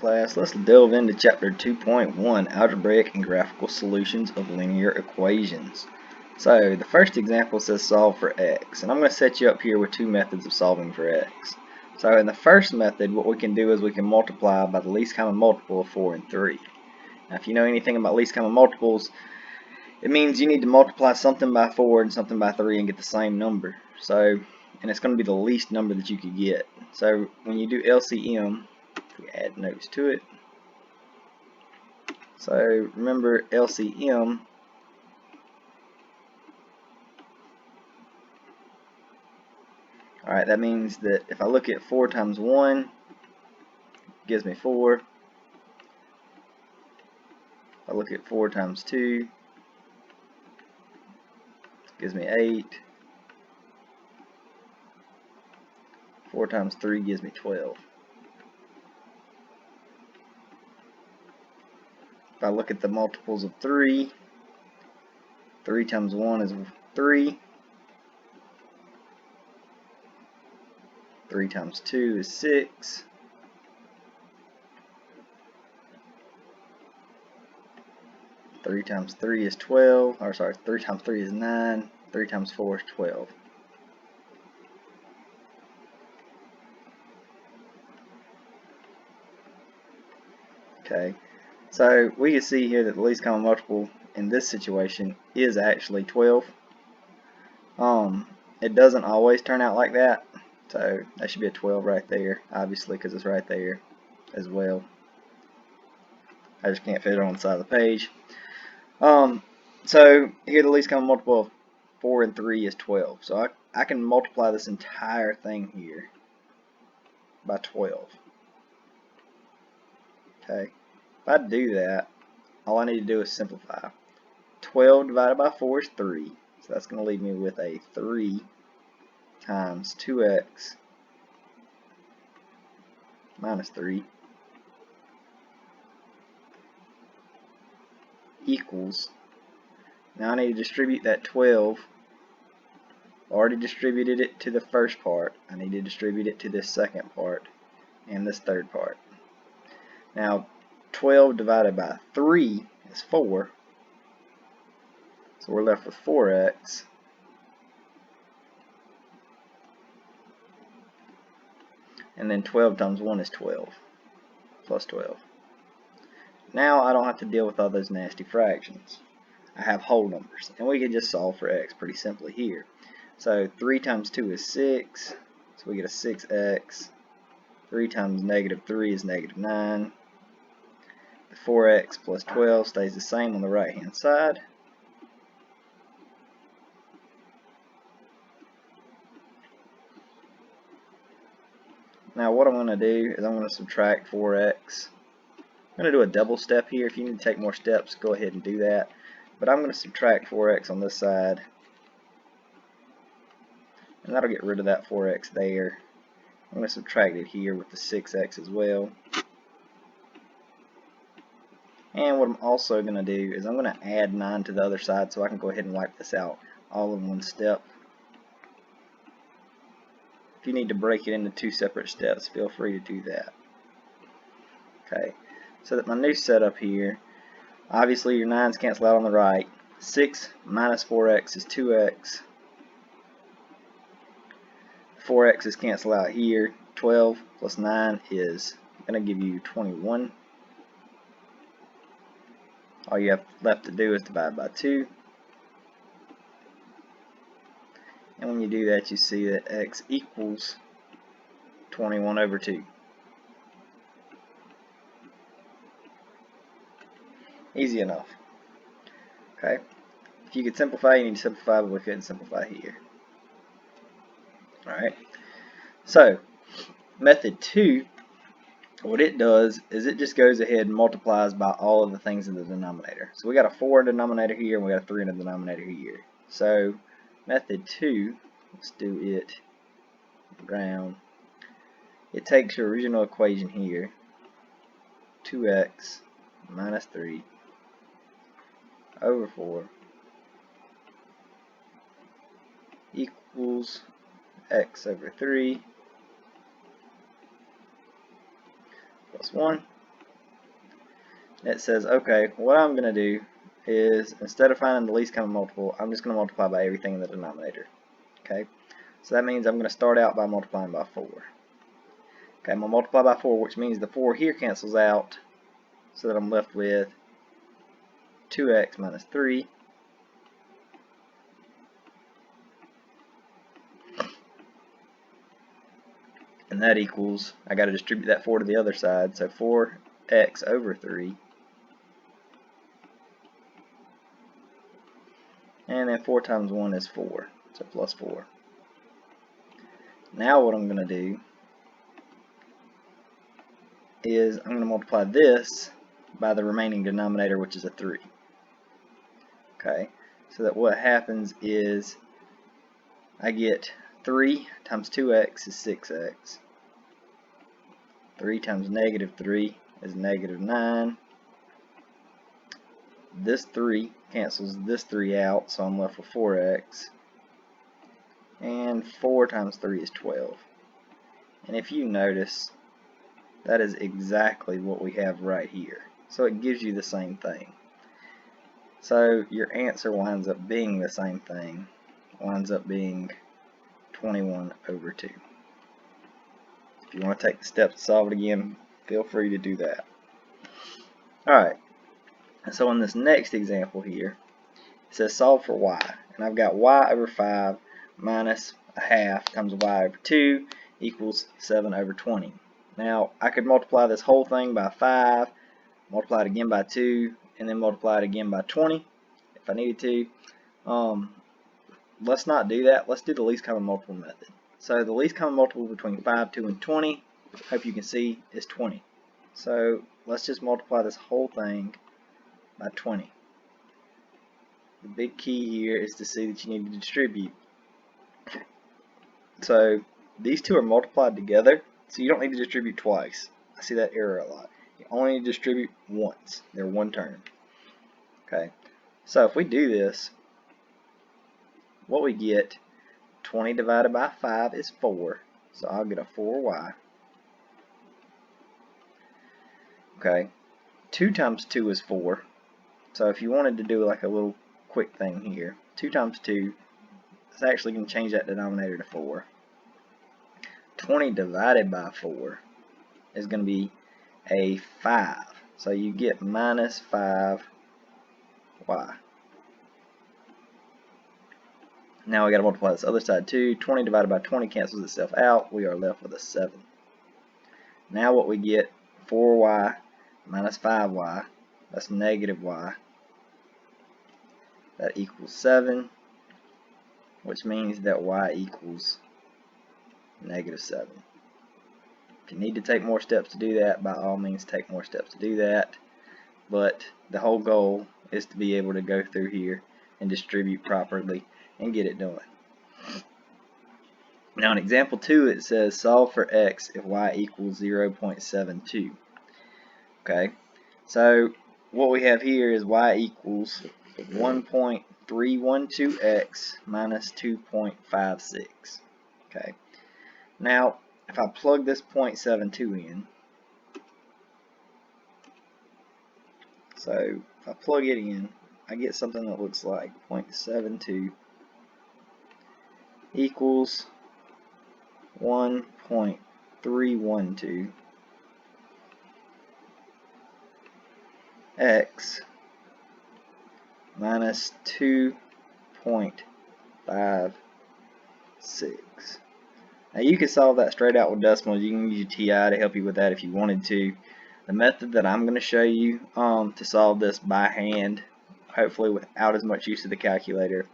class, let's delve into chapter 2.1, Algebraic and Graphical Solutions of Linear Equations. So the first example says solve for x, and I'm going to set you up here with two methods of solving for x. So in the first method, what we can do is we can multiply by the least common multiple of 4 and 3. Now if you know anything about least common multiples, it means you need to multiply something by 4 and something by 3 and get the same number. And it's going to be the least number that you could get. So when you do LCM, we add notes to it. So remember LCM, alright, that means that if I look at 4 times 1, it gives me 4. If I look at 4 times 2, it gives me 8. 4 times 3 gives me 12. If I look at the multiples of 3, 3 times 1 is 3. 3 times 2 is 6. 3 times 3 is 12. Or sorry, 3 times 3 is 9. 3 times 4 is 12. Okay, so we can see here that the least common multiple in this situation is actually 12. It doesn't always turn out like that, so that should be a 12 right there, obviously, because it's right there as well. I just can't fit it on the side of the page. So here the least common multiple of 4 and 3 is 12. So I can multiply this entire thing here by 12. Okay, if I do that, all I need to do is simplify. 12 divided by 4 is 3, so that's going to leave me with a 3 times 2x minus 3 equals, now I need to distribute that 12. Already distributed it to the first part. I need to distribute it to this second part and this third part. Now 12 divided by 3 is 4, so we're left with 4x and then 12 times 1 is 12 plus 12. Now I don't have to deal with all those nasty fractions. I have whole numbers, and we can just solve for x pretty simply here. So 3 times 2 is 6, so we get a 6x. 3 times negative 3 is negative 9. The 4x plus 12 stays the same on the right hand side. Now what I'm going to do is I'm going to subtract 4x. I'm going to do a double step here. If you need to take more steps, go ahead and do that. But I'm going to subtract 4x on this side. And that'll get rid of that 4x there. I'm going to subtract it here with the 6x as well. And what I'm also going to do is I'm going to add 9 to the other side so I can go ahead and wipe this out all in one step. If you need to break it into 2 separate steps, feel free to do that. Okay, so that my new setup here, obviously your 9's cancel out on the right. 6 minus 4x is 2x. 4x is cancel out here. 12 plus 9 is going to give you 21. All you have left to do is divide by 2. And when you do that, you see that x equals 21 over 2. Easy enough. Okay. If you could simplify, you need to simplify, but we couldn't simplify here. Alright. So, method 2, what it does is it just goes ahead and multiplies by all of the things in the denominator. So we got a 4 in the denominator here, and we got a 3 in the denominator here. So, method 2, let's do it round. It takes your original equation here, 2x minus 3 over 4 equals x over 3 plus 1. it says, okay, what I'm going to do is, instead of finding the least common multiple, I'm just going to multiply by everything in the denominator. Okay, so that means I'm going to start out by multiplying by 4. Okay, I'm going to multiply by 4, which means the 4 here cancels out, so that I'm left with 2x minus 3. And that equals, I got to distribute that 4 to the other side, so 4x over 3. And then 4 times 1 is 4, so plus 4. Now what I'm going to do is I'm going to multiply this by the remaining denominator, which is a 3. Okay, so that what happens is I get 3 times 2x is 6x. 3 times negative 3 is negative 9. This 3 cancels this 3 out, so I'm left with 4x. And 4 times 3 is 12. And if you notice, that is exactly what we have right here. So it gives you the same thing. So your answer winds up being the same thing. Winds up being 21 over 2. If you want to take the steps to solve it again, feel free to do that. Alright, so in this next example here, it says solve for y. And I've got y over 5 minus a half times y over 2 equals 7 over 20. Now, I could multiply this whole thing by 5, multiply it again by 2, and then multiply it again by 20 if I needed to. Let's not do that. Let's do the least common multiple method. So the least common multiple between 5, 2, and 20, hope you can see, is 20. So let's just multiply this whole thing by 20. The big key here is to see that you need to distribute. So these two are multiplied together, so you don't need to distribute twice. I see that error a lot. You only need to distribute once. They're one term. Okay, so if we do this, what we get, 20 divided by 5 is 4, so I'll get a 4y. Okay, 2 times 2 is 4, so if you wanted to do like a little quick thing here, 2 times 2 is actually going to change that denominator to 4. 20 divided by 4 is going to be a 5, so you get minus 5y. Now we got to multiply this other side too. 20 divided by 20 cancels itself out. We are left with a 7. Now what we get, 4y minus 5y, that's negative y. That equals 7, which means that y equals negative 7. If you need to take more steps to do that, by all means take more steps to do that. But the whole goal is to be able to go through here and distribute properly and get it done. Now in example 2 it says solve for x if y equals 0.72. Okay, so what we have here is y equals 1.312x minus 2.56. Okay, now if I plug this 0.72 in, so if I plug it in, I get something that looks like 0.72 equals 1.312 x minus 2.56. Now you can solve that straight out with decimals. You can use your TI to help you with that if you wanted to. The method that I'm going to show you to solve this by hand, hopefully without as much use of the calculator,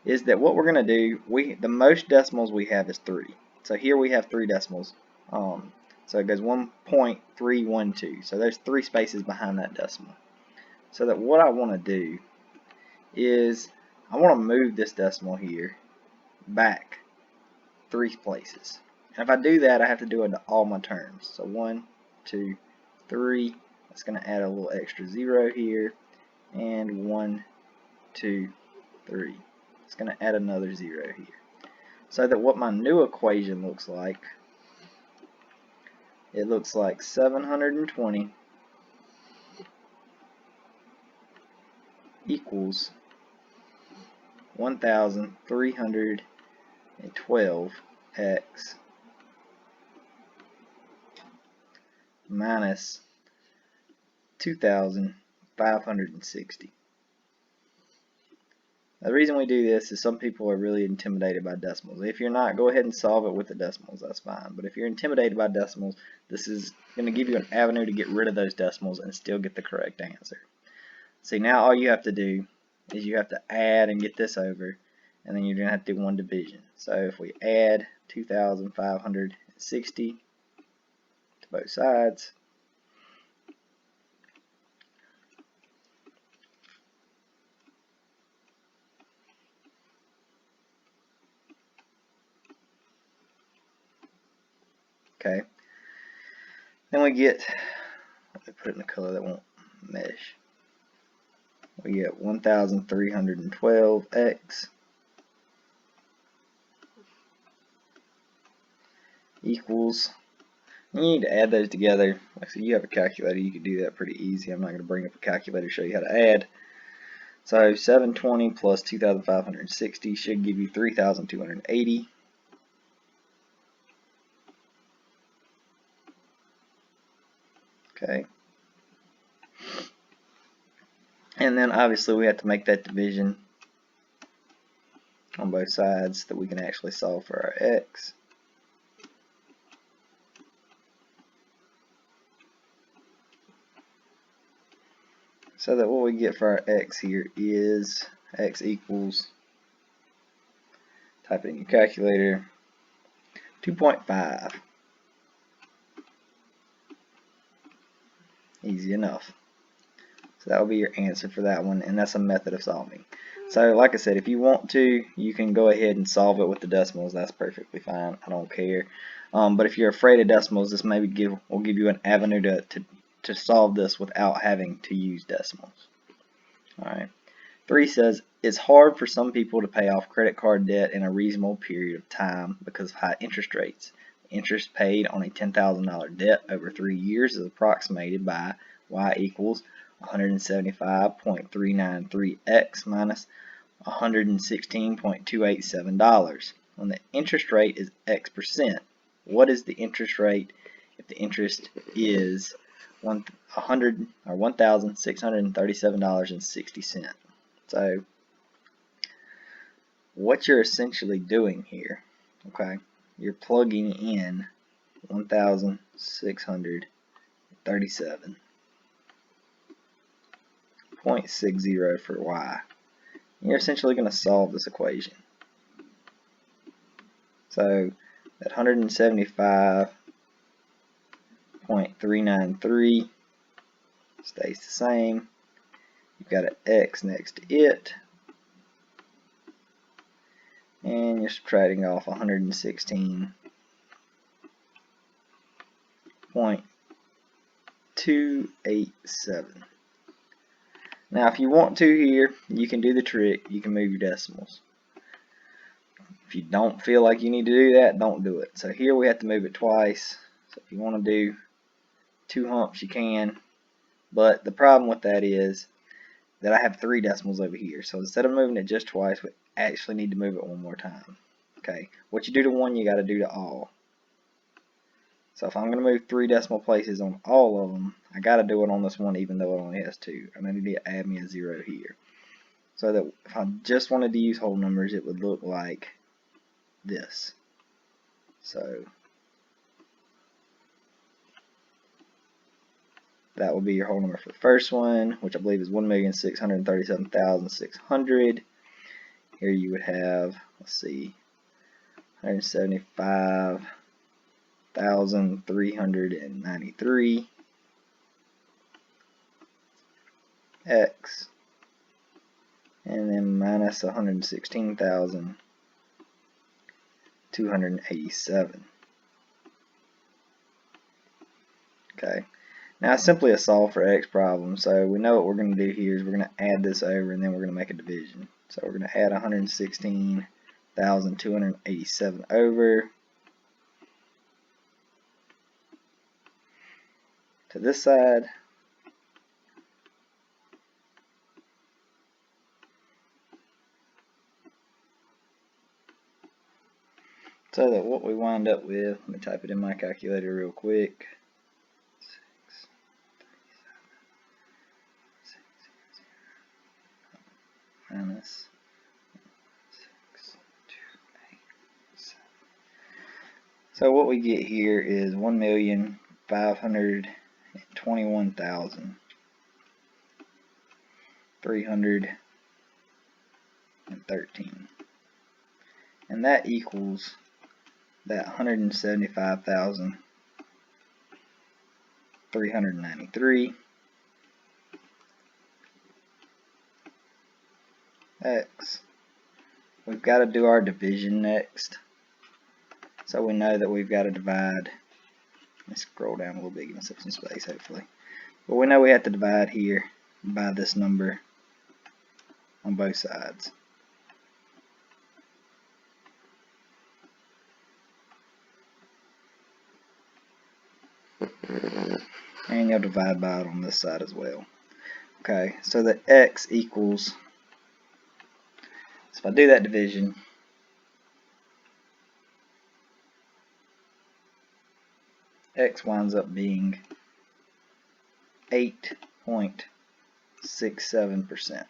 is that what we're going to do, the most decimals we have is 3. So here we have 3 decimals. So it goes 1.312. So there's 3 spaces behind that decimal. So that what I want to do is I want to move this decimal here back 3 places. And if I do that, I have to do it to all my terms. So 1, 2, 3. That's going to add a little extra 0 here. And 1, 2, 3. It's going to add another 0 here. So that what my new equation looks like, it looks like 720 equals 1,312x minus 2,560. The reason we do this is some people are really intimidated by decimals. If you're not, go ahead and solve it with the decimals, that's fine. But if you're intimidated by decimals, this is going to give you an avenue to get rid of those decimals and still get the correct answer. See, now all you have to do is you have to add and get this over, and then you're going to have to do one division. So if we add 2,560 to both sides, okay, then we get, let me put it in a color that won't mesh. We get 1,312x equals, you need to add those together. Like I said, you have a calculator, you can do that pretty easy. I'm not going to bring up a calculator to show you how to add. So 720 plus 2,560 should give you 3,280. Okay. And then obviously we have to make that division on both sides so that we can actually solve for our x. So that what we get for our x here is x equals, type it in your calculator, 2.5. Easy enough. So that will be your answer for that one, and that's a method of solving. So like I said, if you want to, you can go ahead and solve it with the decimals. That's perfectly fine. I don't care. But if you're afraid of decimals, this maybe will give you an avenue to solve this without having to use decimals. Alright. 3 says, it's hard for some people to pay off credit card debt in a reasonable period of time because of high interest rates. Interest paid on a $10,000 debt over 3 years is approximated by y equals 175.393x minus $116.287. When the interest rate is x percent, what is the interest rate if the interest is $1,637.60? So what you're essentially doing here, okay, you're plugging in 1,637.60 for y. You're essentially going to solve this equation. So that 175.393 stays the same. You've got an x next to it, and you're subtracting off 116.287. Now if you want to here, you can do the trick. You can move your decimals. If you don't feel like you need to do that, don't do it. So here we have to move it twice. So if you want to do 2 humps, you can. But the problem with that is that I have 3 decimals over here. So instead of moving it just twice, we actually need to move it one more time. Okay, what you do to one, you got to do to all. So if I'm going to move 3 decimal places on all of them, I got to do it on this one even though it only has 2. And I need to add me a 0 here. So that if I just wanted to use whole numbers, it would look like this. So that will be your whole number for the first one, which I believe is 1,637,600. Here you would have, let's see, 175,393 x, and then minus 116,287. Okay. Now it's simply a solve for x problem, so we know what we're going to do here is we're going to add this over and then we're going to make a division. So we're going to add 116,287 over to this side, So that what we wind up with, let me type it in my calculator real quick. 6, minus 6, 2, 8, 7. So what we get here is 1,521,313, and that equals that 175,393 x. We've got to do our division next, so we know that we've got to divide. Let's scroll down a little bit, give myself some space hopefully. But we know we have to divide here by this number on both sides. And you'll divide by it on this side as well. Okay, so that x equals, so if I do that division, x winds up being 8.67%.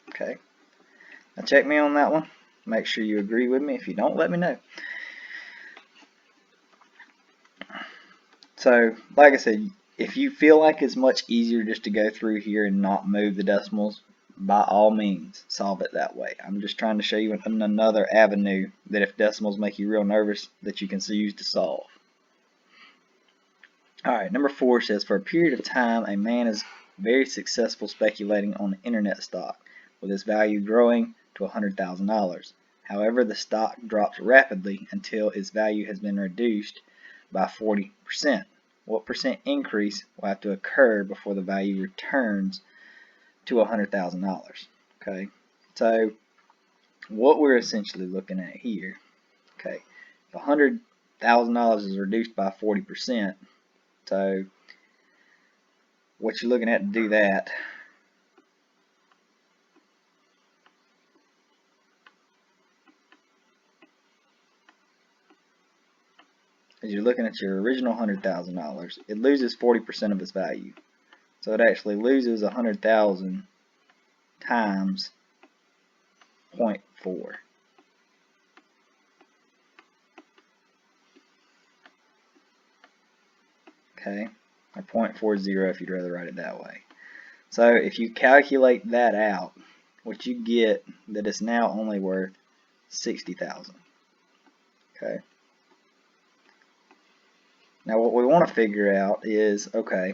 Okay, now check me on that one. Make sure you agree with me. If you don't, let me know. So, like I said, if you feel like it's much easier just to go through here and not move the decimals, by all means, solve it that way. I'm just trying to show you another avenue that if decimals make you real nervous, that you can use to solve. Alright, number 4 says, for a period of time, a man is very successful speculating on the internet stock, with its value growing to $100,000. However, the stock drops rapidly until its value has been reduced by 40%. What percent increase will have to occur before the value returns to $100,000? Okay, so what we're essentially looking at here, okay, if $100,000 is reduced by 40%, so what you're looking at to do that is you're looking at your original $100,000. It loses 40% of its value. So it actually loses 100,000 times 0.4. Okay, or 0.40 if you'd rather write it that way. So if you calculate that out, what you get that it's now only worth 60,000. Okay. Now what we want to figure out is, okay,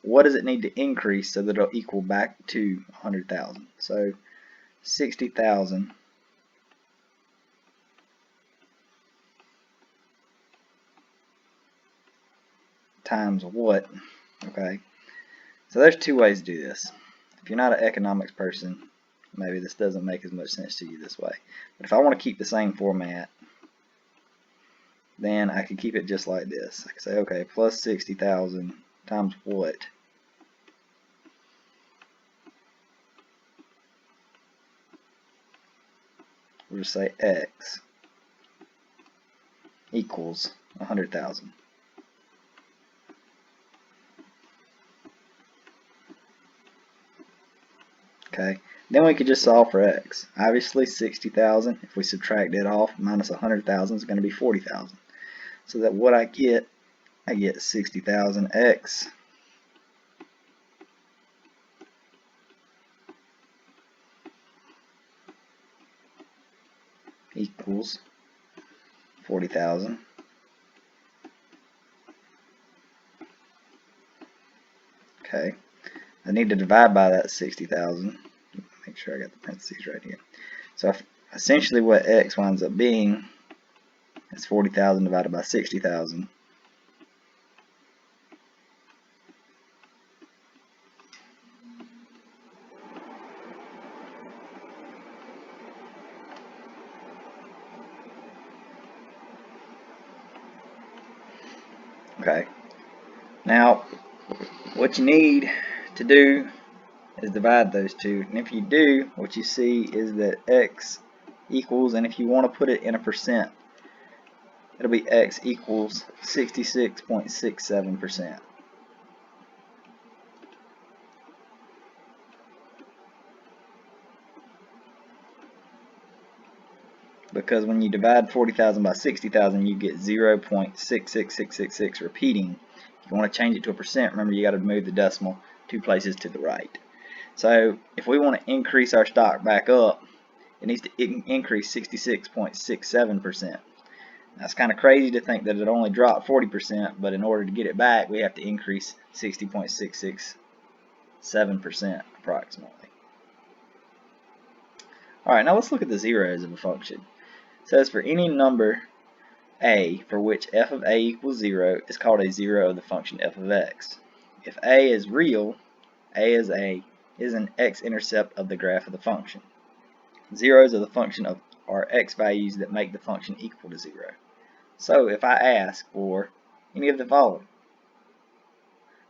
what does it need to increase so that it'll equal back to 100,000? So 60,000 times what? Okay, so there's two ways to do this. If you're not an economics person, maybe this doesn't make as much sense to you this way. But if I want to keep the same format, then I can keep it just like this. I can say, okay, plus 60,000 times what? We'll just say x equals 100,000. Okay, then we could just solve for x. Obviously 60,000, if we subtract it off, minus 100,000 is going to be 40,000. So that what I get 60,000 x equals 40,000. Okay, I need to divide by that 60,000. Make sure I got the parentheses right here. So essentially what x winds up being is 40,000 divided by 60,000. Okay, now what you need to do is divide those two, and if you do, what you see is that x equals, and if you want to put it in a percent, it'll be x equals 66.67%. Because when you divide 40,000 by 60,000, you get 0.66666 repeating. If you want to change it to a percent, remember you got to move the decimal 2 places to the right. So if we want to increase our stock back up, it needs to increase 66.67%. That's kind of crazy to think that it only dropped 40%, but in order to get it back, we have to increase 60.667% approximately. Alright, now let's look at the zeros of a function. It says for any number a for which f of a equals 0 is called a zero of the function f of x. If a is real, a is an x-intercept of the graph of the function. Zeros of the function are x values that make the function equal to 0. So if I ask for any of the following: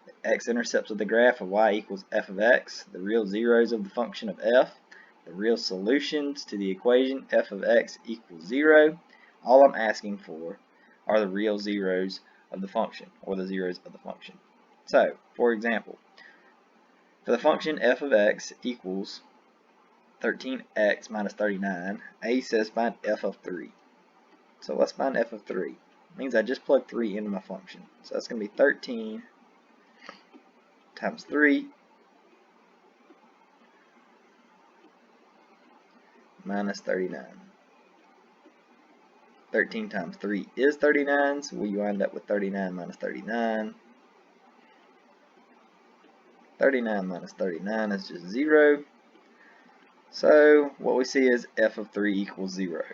the x-intercepts of the graph of y equals f of x, the real zeros of the function of f, the real solutions to the equation f of x equals 0, all I'm asking for are the real zeros of the function, or the zeros of the function. So, for example, for the function f of x equals 13x minus 39, a says find f of 3. So let's find f of 3. It means I just plug 3 into my function. So that's going to be 13 times 3 minus 39. 13 times 3 is 39, so we wind up with 39 minus 39. 39 minus 39 is just 0. So what we see is f of 3 equals 0,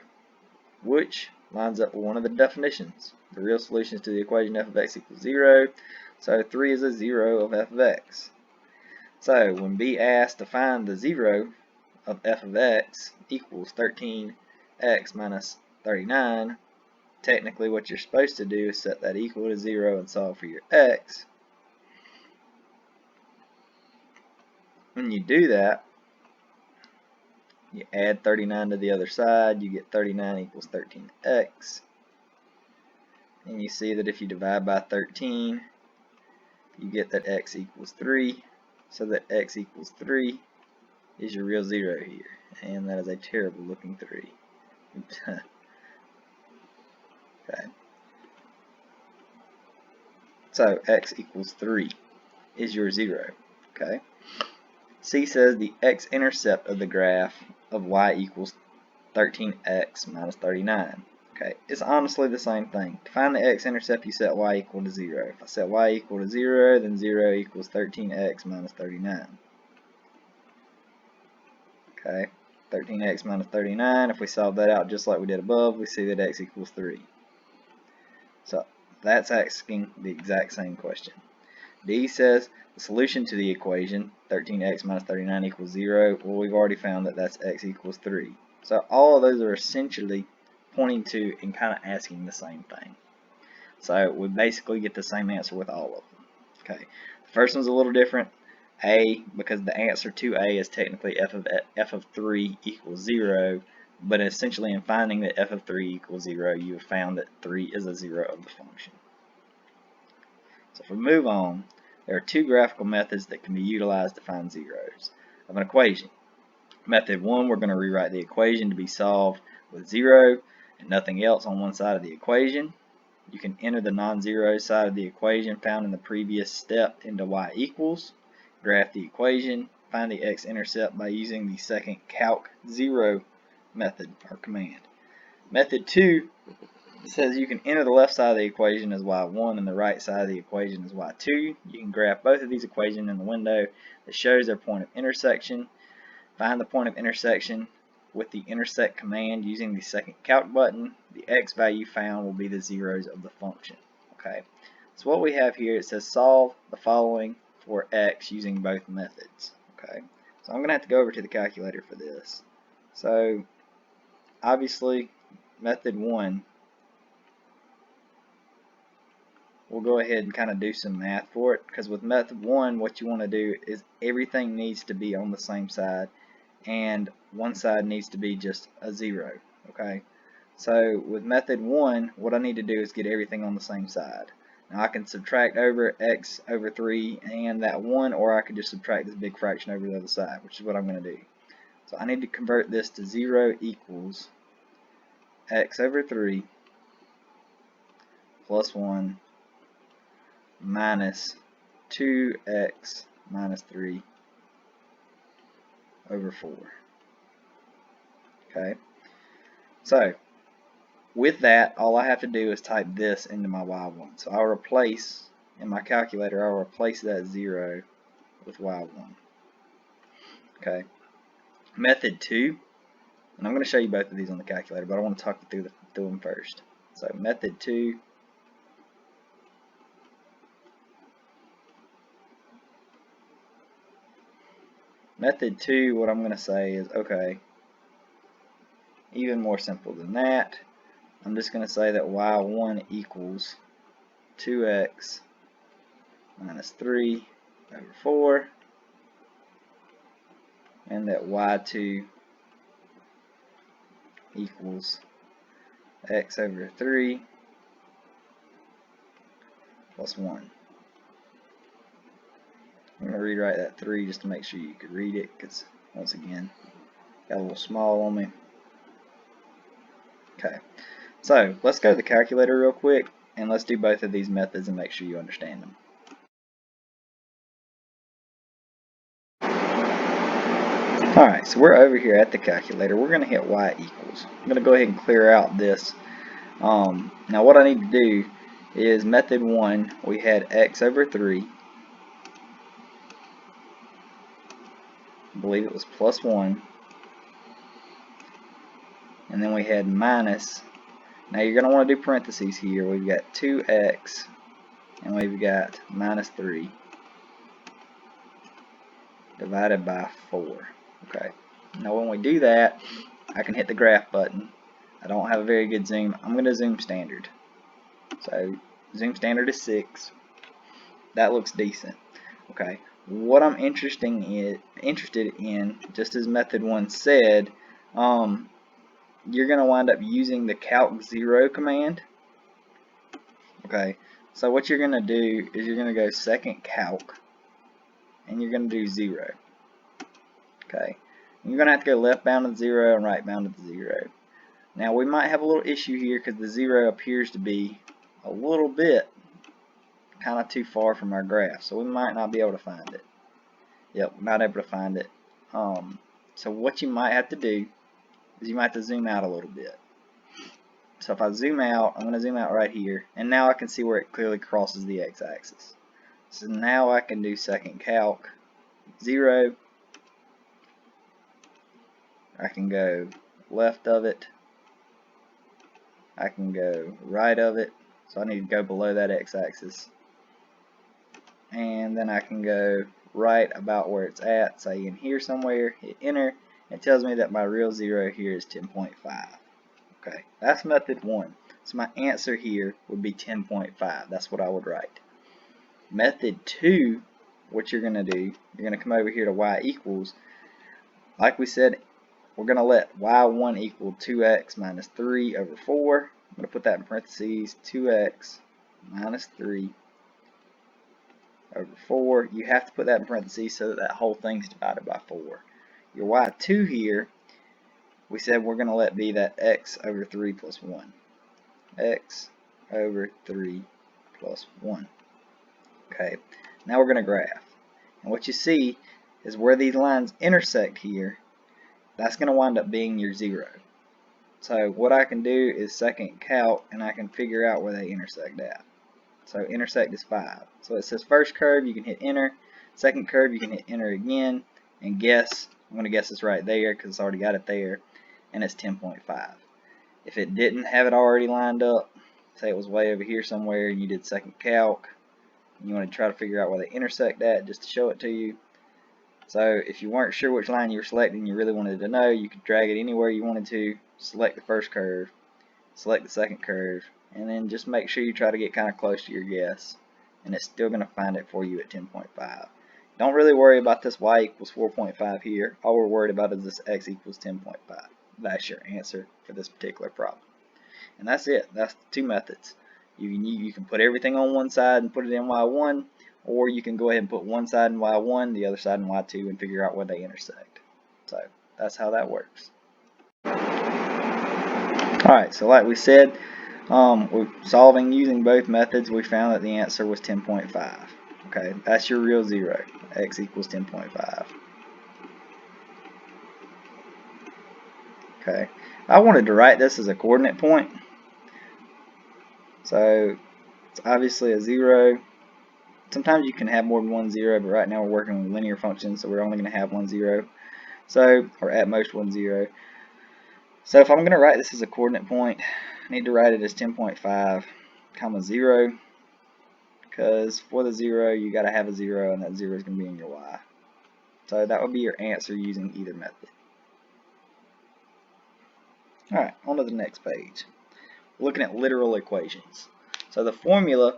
which lines up with one of the definitions. The real solutions to the equation f of x equals 0. So 3 is a 0 of f of x. So when b asked to find the 0 of f of x equals 13x minus 39, technically what you're supposed to do is set that equal to 0 and solve for your x. When you do that, you add 39 to the other side, you get 39 equals 13x. And you see that if you divide by 13, you get that x equals 3. So that x equals 3 is your real 0 here. And that is a terrible looking 3. Okay. So x equals 3 is your 0. Okay. C says the x-intercept of the graph of y equals 13x minus 39. Okay, it's honestly the same thing. To find the x-intercept, you set y equal to 0. If I set y equal to 0, then 0 equals 13x minus 39. Okay, 13x minus 39, if we solve that out just like we did above, we see that x equals 3. So that's asking the exact same question. D says the solution to the equation 13x minus 39 equals 0. Well, we've already found that that's x equals 3. So all of those are essentially pointing to and kind of asking the same thing. So we basically get the same answer with all of them. Okay, the first one's a little different. A, because the answer to A is technically f of 3 equals 0, but essentially in finding that f of 3 equals 0, you have found that 3 is a 0 of the function. So if we move on, there are two graphical methods that can be utilized to find zeros of an equation. Method 1, we're going to rewrite the equation to be solved with 0 and nothing else on one side of the equation. You can enter the non-zero side of the equation found in the previous step into y equals, graph the equation, find the x-intercept by using the second calc 0 method or command. Method 2 says you can enter the left side of the equation as y1 and the right side of the equation as y2. You can graph both of these equations in the window that shows their point of intersection. Find the point of intersection with the intersect command using the second calc button. The x value found will be the zeros of the function. Okay, so what we have here, it says solve the following for x using both methods. Okay, so I'm going to have to go over to the calculator for this. So obviously method 1, we'll go ahead and kind of do some math for it, because with method 1 what you want to do is everything needs to be on the same side and one side needs to be just a 0. Okay, so with method 1, what I need to do is get everything on the same side. Now I can subtract over x over 3 and that 1, or I could just subtract this big fraction over the other side, which is what I'm going to do. So I need to convert this to 0 equals x over 3 plus 1 minus 2x minus 3 over 4. Okay, so with that, all I have to do is type this into my y1. So I'll replace, in my calculator, I'll replace that 0 with y1. Okay, method 2, and I'm going to show you both of these on the calculator, but I want to talk you through them first. So method 2, what I'm going to say is, okay, even more simple than that, I'm just going to say that y1 equals 2x minus 3 over 4, and that y2 equals x over 3 plus 1. I'm going to rewrite that 3 just to make sure you could read it, because once again, got a little small on me. Okay, so let's go to the calculator real quick, and let's do both of these methods and make sure you understand them. Alright, so we're over here at the calculator. We're going to hit y equals. I'm going to go ahead and clear out this. Now what I need to do is method 1, we had x over 3. I believe it was plus 1. And then we had minus. Now you're going to want to do parentheses here. We've got 2x and we've got minus 3 divided by 4. Okay. Now when we do that, I can hit the graph button. I don't have a very good zoom. I'm going to zoom standard. So zoom standard is 6. That looks decent. Okay. What I'm interested in, just as method 1 said, you're going to wind up using the calc 0 command. Okay. So what you're going to do is you're going to go second calc, and you're going to do 0. Okay. And you're going to have to go left bound to 0 and right bound to 0. Now we might have a little issue here because the 0 appears to be a little bit kind of too far from our graph, so we might not be able to find it. Yep, not able to find it. So what you might have to do is you might have to zoom out a little bit. So if I zoom out, I'm going to zoom out right here, and now I can see where it clearly crosses the x-axis. So now I can do second calc 0. I can go left of it. I can go right of it. So I need to go below that x-axis. And then I can go right about where it's at, say in here somewhere, hit enter. It tells me that my real 0 here is 10.5. Okay, that's method 1. So my answer here would be 10.5. That's what I would write. Method 2, what you're going to do, you're going to come over here to y equals. Like we said, we're going to let y1 equal 2x minus 3 over 4. I'm going to put that in parentheses, 2x minus 3 over 4. You have to put that in parentheses so that that whole thing's divided by 4. Your y2 here, we said we're going to let be that x over 3 plus 1. X over 3 plus 1. Okay, now we're going to graph. And what you see is where these lines intersect here, that's going to wind up being your 0. So what I can do is second calc, and I can figure out where they intersect at. So intersect is 5. So it says first curve, you can hit enter. Second curve, you can hit enter again. And guess, I'm going to guess it's right there because it's already got it there. And it's 10.5. If it didn't have it already lined up, say it was way over here somewhere and you did second calc, and you want to try to figure out where they intersect at just to show it to you. So if you weren't sure which line you were selecting, you really wanted to know, you could drag it anywhere you wanted to, select the first curve, select the second curve, and then just make sure you try to get kind of close to your guess, and it's still going to find it for you at 10.5. don't really worry about this y equals 4.5 here. All we're worried about is this x equals 10.5. That's your answer for this particular problem. And that's it. That's the two methods. You can put everything on one side and put it in y1, or you can go ahead and put one side in y1, the other side in y2, and figure out where they intersect. So that's how that works. Alright, so like we said, we're solving using both methods. We found that the answer was 10.5. Okay, that's your real zero. X equals 10.5. Okay, I wanted to write this as a coordinate point. So it's obviously a 0. Sometimes you can have more than one 0, but right now we're working with linear functions, so we're only going to have one 0. So, or at most one 0. So if I'm going to write this as a coordinate point, I need to write it as 10.5, comma 0, because for the 0 you got to have a 0, and that 0 is going to be in your y. So that would be your answer using either method. Alright, on to the next page. We're looking at literal equations. So the formula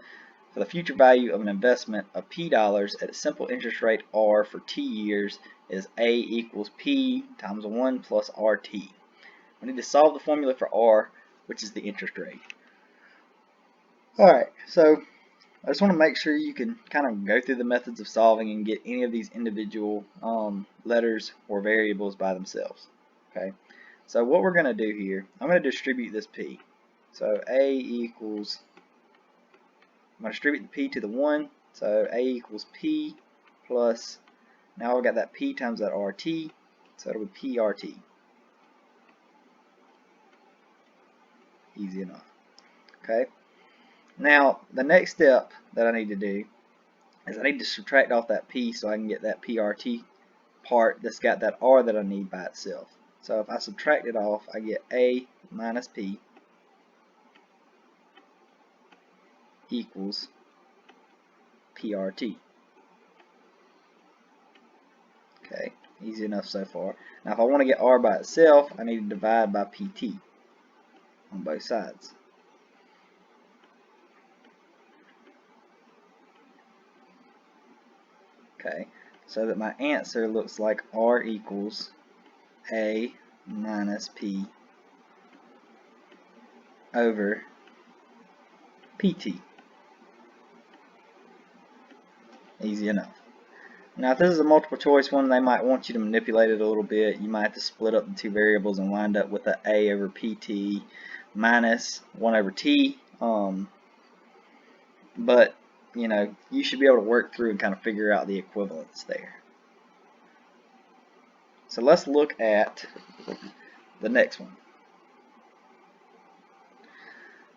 for the future value of an investment of P dollars at a simple interest rate R for T years is A equals P times 1 plus RT. We need to solve the formula for R, which is the interest rate. Alright, so I just want to make sure you can kind of go through the methods of solving and get any of these individual letters or variables by themselves. Okay, so what we're going to do here, I'm going to distribute this P. So A equals, I'm going to distribute the P to the 1, so A equals P plus, now I've got that P times that RT, so it'll be PRT. Easy enough. Okay, now the next step that I need to do is I need to subtract off that P so I can get that PRT part that's got that R that I need by itself. So if I subtract it off, I get A minus P equals PRT. Okay, easy enough so far. Now if I want to get R by itself, I need to divide by PT on both sides. Okay, so that my answer looks like R equals A minus P over PT. Easy enough. Now if this is a multiple choice one, they might want you to manipulate it a little bit. You might have to split up the two variables and wind up with a A over PT minus 1 over T. But, you know, you should be able to work through and kind of figure out the equivalence there. So let's look at the next one.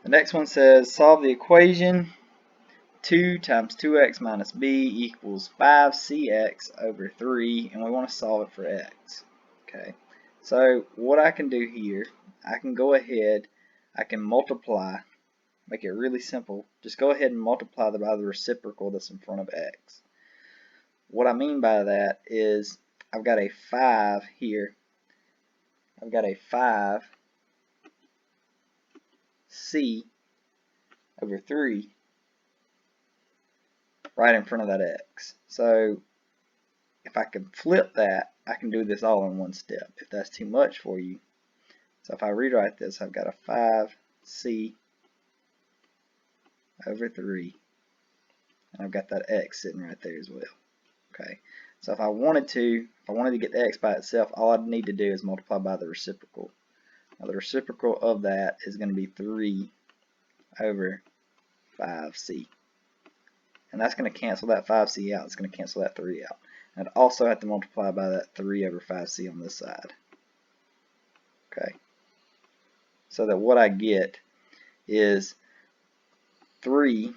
The next one says solve the equation 2 times 2x minus b equals 5cx over 3, and we want to solve it for x. Okay, so what I can do here, I can go ahead, I can multiply, make it really simple, just go ahead and multiply by the reciprocal that's in front of x. What I mean by that is I've got a 5 here, I've got a 5c over 3 right in front of that x. So if I can flip that, I can do this all in one step if that's too much for you. So if I rewrite this, I've got a 5c over 3, and I've got that x sitting right there as well. Okay, so if I wanted to get the x by itself, all I'd need to do is multiply by the reciprocal. Now the reciprocal of that is going to be 3 over 5c. And that's going to cancel that 5c out. It's going to cancel that 3 out. And I'd also have to multiply by that 3 over 5c on this side. Okay. So that what I get is 3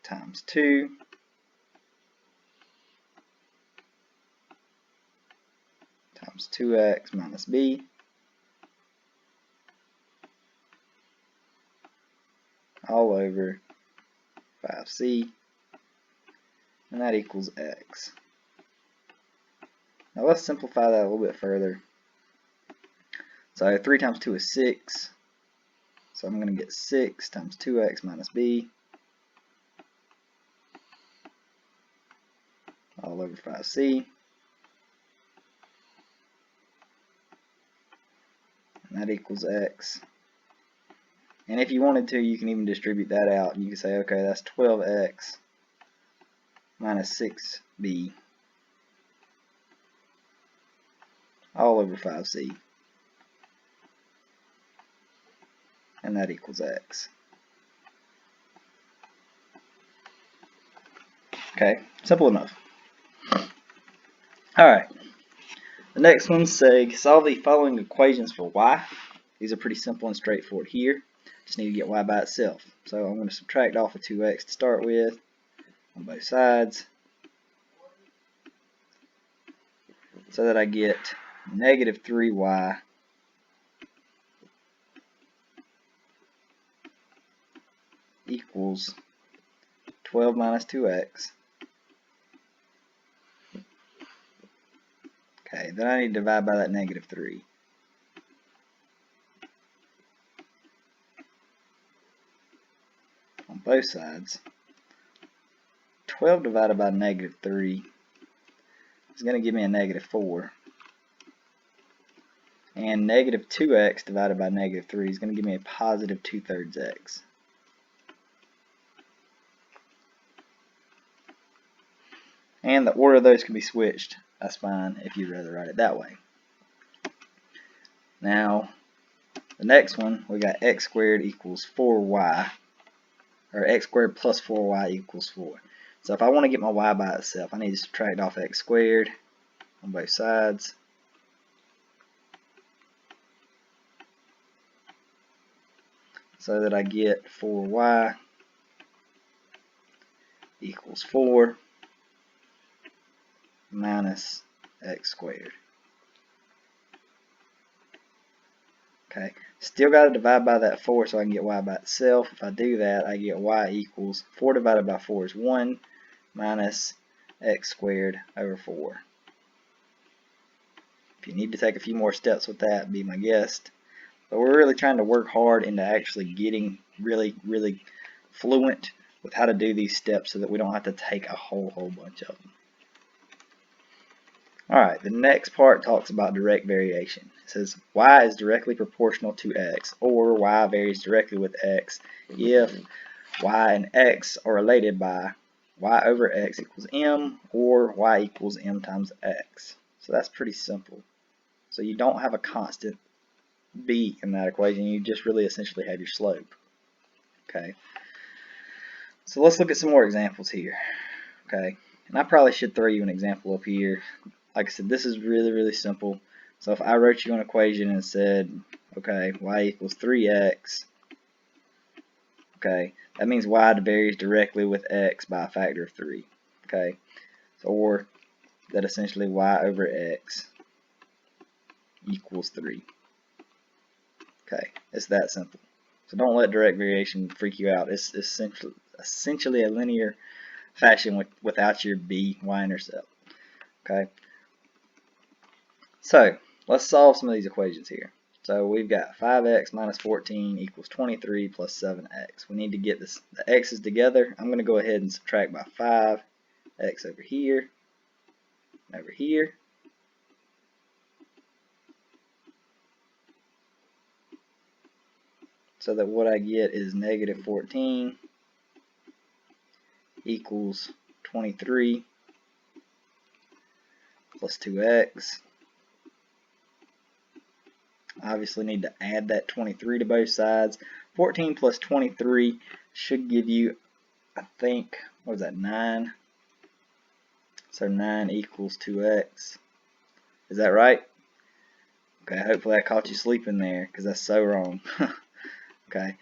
times 2 times 2x minus b all over 5c, and that equals x. Now let's simplify that a little bit further. So 3 times 2 is 6, so I'm going to get 6 times 2x minus b all over 5c. And that equals x. And if you wanted to, you can even distribute that out. You can say, okay, that's 12x minus 6b all over 5c. And that equals x. Okay, simple enough. Alright, the next one says solve the following equations for y. These are pretty simple and straightforward here. Just need to get y by itself. So I'm going to subtract off of 2x to start with on both sides, so that I get negative 3y equals 12 minus 2x. Okay, then I need to divide by that negative 3. On both sides. 12 divided by negative 3 is going to give me a negative 4. And negative 2x divided by negative 3 is going to give me a positive 2/3 x. And the order of those can be switched. That's fine if you'd rather write it that way. Now, the next one, we got x squared equals 4y, or x squared plus 4y equals 4. So if I want to get my y by itself, I need to subtract off x squared on both sides. So that I get 4y equals 4 minus x squared. Okay, still got to divide by that 4 so I can get y by itself. If I do that, I get y equals 4 divided by 4 is 1 minus x squared over 4. If you need to take a few more steps with that, be my guest. But we're really trying to work hard into actually getting really fluent with how to do these steps so that we don't have to take a whole bunch of them. Alright, the next part talks about direct variation. It says y is directly proportional to x, or y varies directly with x if y and x are related by y over x equals m, or y equals m times x. So that's pretty simple. So you don't have a constant b in that equation, you just really essentially have your slope. Okay, so let's look at some more examples here. Okay, and I probably should throw you an example up here. Like I said, this is really simple. So if I wrote you an equation and said, okay, y equals 3x, okay, that means y varies directly with x by a factor of 3. Okay, so, or that essentially y over x equals 3. Okay, it's that simple. So don't let direct variation freak you out. It's essentially a linear fashion without your b, y-intercept. Okay, so let's solve some of these equations here. So we've got 5x minus 14 equals 23 plus 7x. We need to get the x's together. I'm going to go ahead and subtract by 5, x over here, over here. So that what I get is negative 14 equals 23 plus 2x. Obviously need to add that 23 to both sides. 14 plus 23 should give you, I think, what is that, 9? So 9 equals 2x. Is that right? Okay, hopefully I caught you sleeping there, because that's so wrong. Okay.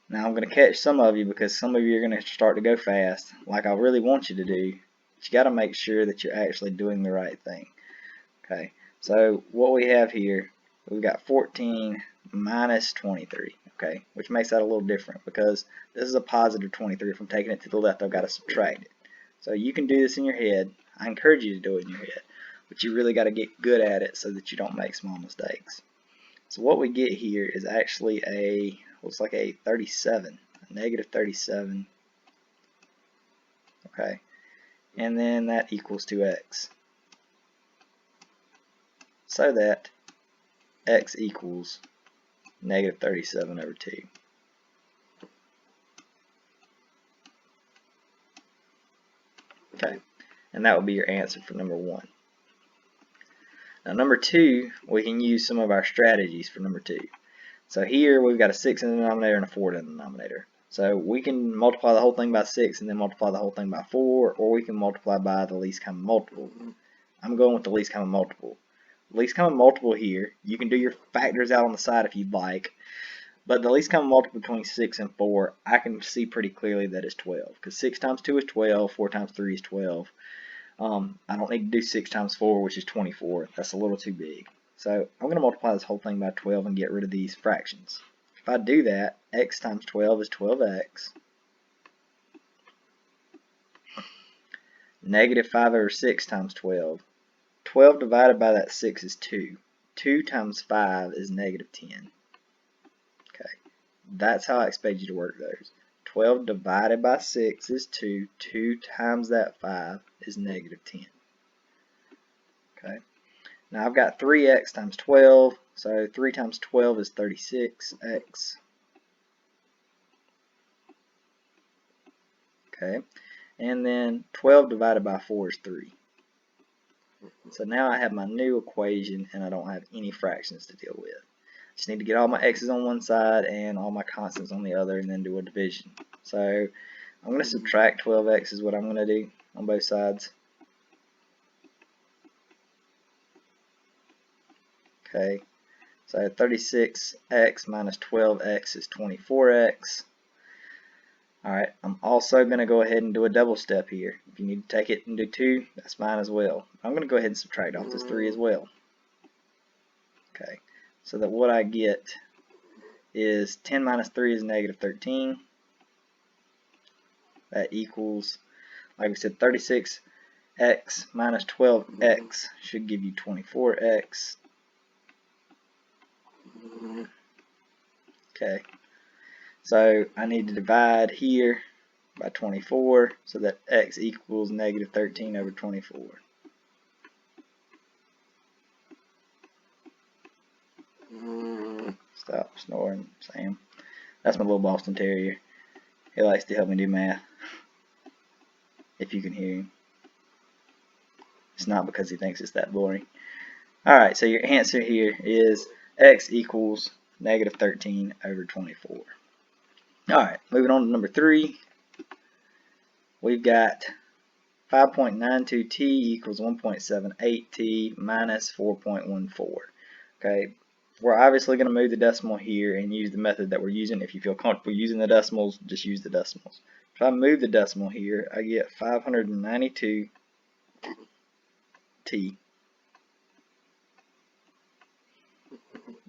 Now I'm going to catch some of you, because some of you are going to start to go fast, like I really want you to do. But you got to make sure that you're actually doing the right thing. Okay. So what we have here, we've got 14 minus 23, okay, which makes that a little different because this is a positive 23. If I'm taking it to the left, I've got to subtract it. So you can do this in your head. I encourage you to do it in your head, but you really got to get good at it so that you don't make small mistakes. So what we get here is actually a, looks like a 37, a negative 37, okay, and then that equals 2x. So that x equals negative 37 over 2. Okay, and that would be your answer for number 1. Now number 2, we can use some of our strategies for number 2. So here we've got a 6 in the denominator and a 4 in the denominator. So we can multiply the whole thing by 6 and then multiply the whole thing by 4, or we can multiply by the least common multiple. I'm going with the least common multiple. Least common multiple here, you can do your factors out on the side if you'd like, but the least common multiple between 6 and 4, I can see pretty clearly that it's 12, because 6 times 2 is 12, 4 times 3 is 12. I don't need to do 6 times 4, which is 24. That's a little too big. So I'm going to multiply this whole thing by 12 and get rid of these fractions. If I do that, x times 12 is 12x. Negative 5 over 6 times 12. 12 divided by that 6 is 2. 2 times 5 is negative 10. Okay, that's how I expect you to work those. 12 divided by 6 is 2. 2 times that 5 is negative 10. Okay, now I've got 3x times 12, so 3 times 12 is 36x. Okay, and then 12 divided by 4 is 3. So now I have my new equation and I don't have any fractions to deal with. Just need to get all my x's on one side and all my constants on the other and then do a division. So I'm going to subtract 12x is what I'm going to do on both sides. Okay, so 36x minus 12x is 24x. Alright, I'm also going to go ahead and do a double step here. If you need to take it and do 2, that's fine as well. I'm going to go ahead and subtract off this 3 as well. Okay, so that what I get is 10 minus 3 is negative 13. That equals, like we said, 36x minus 12x should give you 24x. Okay, so I need to divide here by 24 so that x equals negative 13 over 24. Stop snoring, Sam. That's my little Boston Terrier. He likes to help me do math. If you can hear him. It's not because he thinks it's that boring. Alright, so your answer here is x equals negative 13 over 24. Alright, moving on to number 3. We've got 5.92t equals 1.78t minus 4.14. Okay, we're obviously going to move the decimal here and use the method that we're using. If you feel comfortable using the decimals, just use the decimals. If I move the decimal here, I get 592t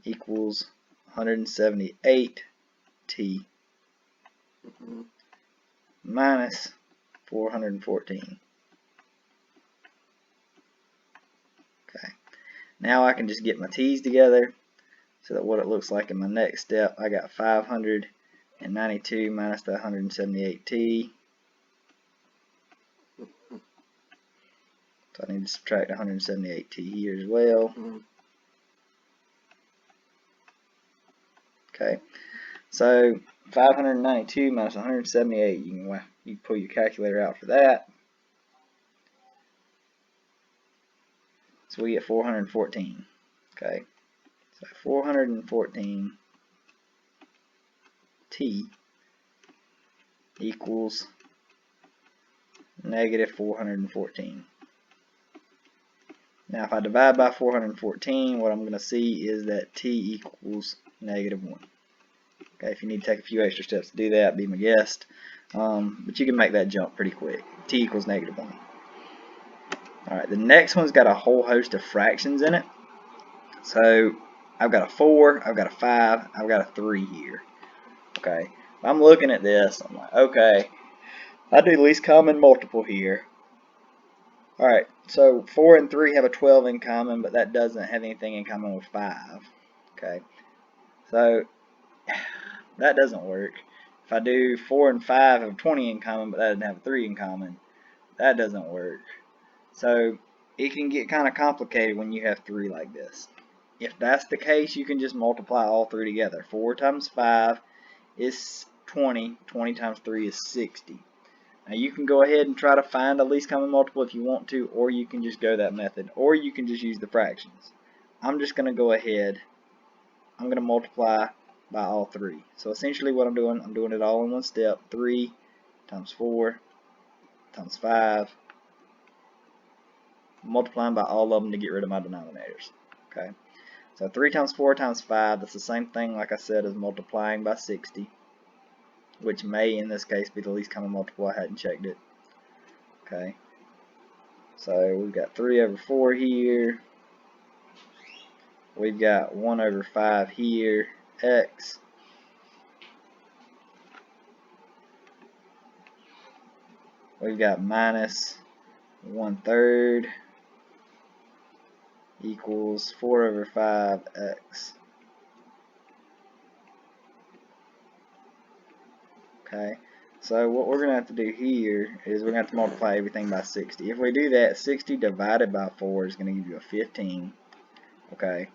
equals 178t minus 414. Okay, now I can just get my t's together so that what it looks like in my next step, I got 592 minus the 178t. So I need to subtract 178t here as well. Okay, so 592 minus 178, you can pull your calculator out for that. So we get 414. Okay, so 414t equals negative 414. Now if I divide by 414, what I'm going to see is that t equals negative 1. Okay, if you need to take a few extra steps to do that, be my guest. But you can make that jump pretty quick. T equals negative 1. Alright, the next one's got a whole host of fractions in it. So I've got a 4, I've got a 5, I've got a 3 here. Okay, if I'm looking at this, I'm like, okay, I do least common multiple here. Alright, so 4 and 3 have a 12 in common, but that doesn't have anything in common with 5. Okay, so that doesn't work. If I do 4 and 5 have 20 in common, but that doesn't have a 3 in common, That doesn't work. So it can get kind of complicated when you have 3 like this. If that's the case, you can just multiply all 3 together. 4 times 5 is 20. 20 times 3 is 60. Now you can go ahead and try to find a least common multiple if you want to, or you can just go that method, or you can just use the fractions. I'm just going to go ahead, I'm going to multiply by all 3. So essentially what I'm doing it all in one step. 3 times 4 times 5, multiplying by all of them to get rid of my denominators. Okay, so 3 times 4 times 5, that's the same thing, like I said, as multiplying by 60, which may in this case be the least common multiple. I hadn't checked it. Okay, so we've got 3 over 4 here, we've got 1 over 5 here, x, we've got minus 1/3 equals 4 over 5x. Okay, so what we're going to have to do here is we're going to have to multiply everything by 60. If we do that, 60 divided by 4 is going to give you a 15. Okay,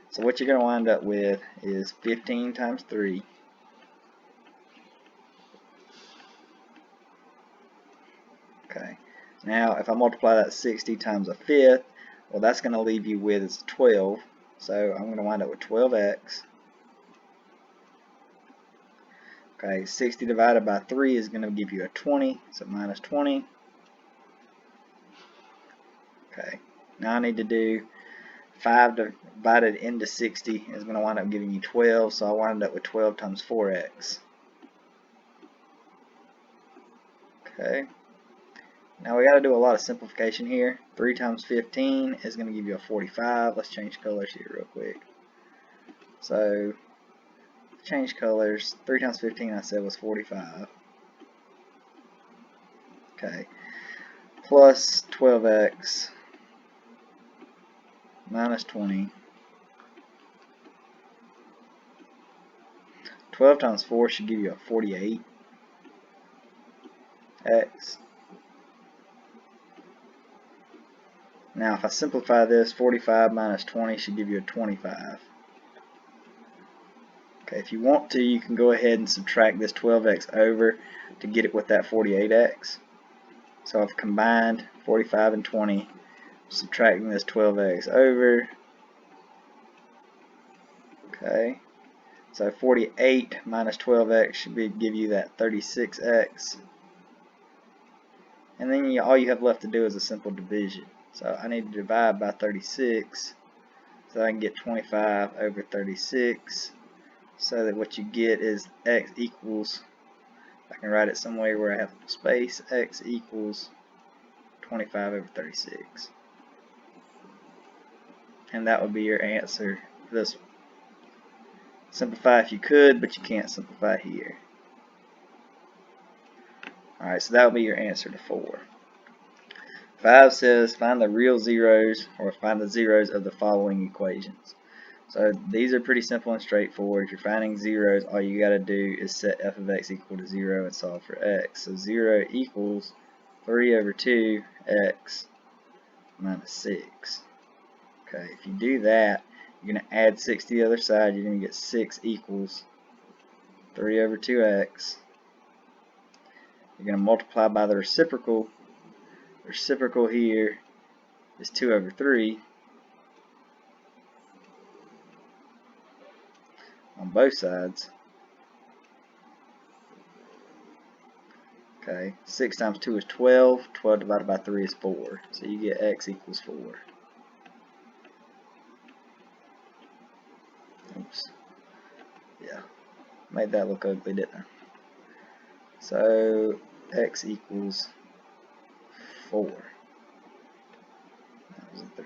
so what you're going to wind up with is 15 times 3. Okay, now if I multiply that 60 times a fifth, well, that's going to leave you with is 12. So I'm going to wind up with 12x. Okay, 60 divided by 3 is going to give you a 20, so minus 20. Okay, now I need to do 5 divided into 60 is going to wind up giving you 12, so I wind up with 12 times 4x. Okay, now we got to do a lot of simplification here. 3 times 15 is going to give you a 45. Let's change colors here real quick. So change colors. 3 times 15 I said was 45. Okay, plus 12x minus 20. 12 times 4 should give you a 48x. Now if I simplify this, 45 minus 20 should give you a 25. Okay, if you want to, you can go ahead and subtract this 12x over to get it with that 48x. So I've combined 45 and 20, subtracting this 12x over. Okay, so 48 minus 12x should give you that 36x. And then all you have left to do is a simple division. So I need to divide by 36 so I can get 25 over 36. So that what you get is x equals, I can write it somewhere where I have space, x equals 25 over 36. And that would be your answer for this one. Simplify if you could, but you can't simplify here. Alright, so that would be your answer to 4. 5 says find the real zeros, or find the zeros of the following equations. So these are pretty simple and straightforward. If you're finding zeros, all you got to do is set f of x equal to 0 and solve for x. So 0 equals 3 over 2x minus 6. Okay, if you do that, you're going to add 6 to the other side. You're going to get 6 equals 3 over 2x. You're going to multiply by the reciprocal. The reciprocal here is 2 over 3. On both sides. Okay, 6 times 2 is 12. 12 divided by 3 is 4. So you get x equals 4. Oops. Yeah, made that look ugly, didn't I? So x equals 4. That was a 3.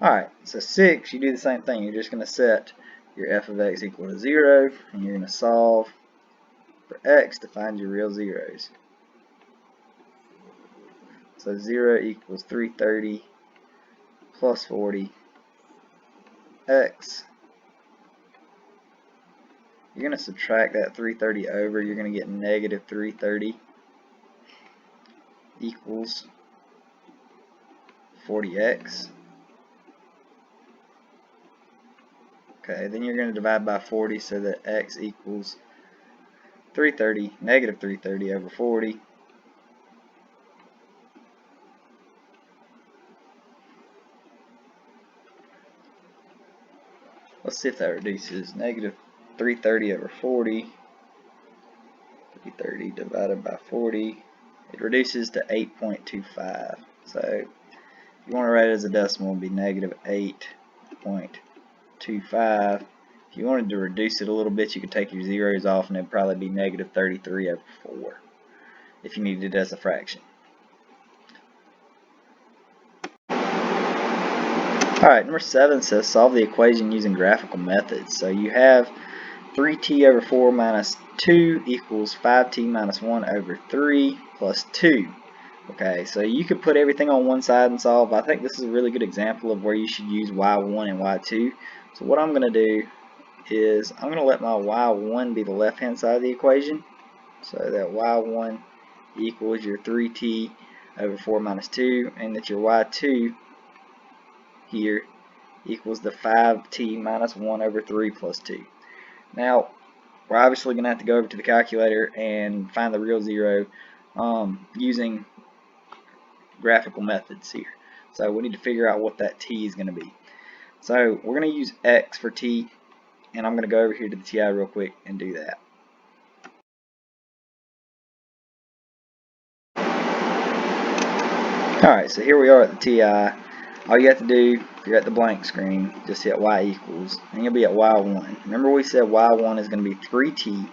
Alright, so 6, you do the same thing. You're just going to set your f of x equal to 0, and you're going to solve for x to find your real zeros. So 0 equals 330 plus 40 x. You're going to subtract that 330 over. You're going to get negative 330. equals 40x. Okay, then you're going to divide by 40 so that x equals 330, negative 330 over 40. Let's see if that reduces. Negative 330 over 40. 330 divided by 40. It reduces to 8.25. So if you want to write it as a decimal, it would be negative 8.25. If you wanted to reduce it a little bit, you could take your zeros off and it would probably be negative 33 over 4 if you needed it as a fraction. Alright, number 7 says solve the equation using graphical methods. So you have 3t over 4 minus 2 equals 5t minus 1 over 3 plus 2. Okay, so you could put everything on one side and solve. I think this is a really good example of where you should use y1 and y2. So what I'm going to do is I'm going to let my y1 be the left hand side of the equation. So that y1 equals your 3t over 4 minus 2, and that your y2 here equals the 5t minus 1 over 3 plus 2. Now, we're obviously going to have to go over to the calculator and find the real zero using graphical methods here. So we need to figure out what that t is going to be. So we're going to use x for t, and I'm going to go over here to the ti real quick and do that. Alright, so here we are at the ti. All you have to do, if you're at the blank screen, just hit y equals, and you'll be at y1. Remember we said y1 is going to be 3t,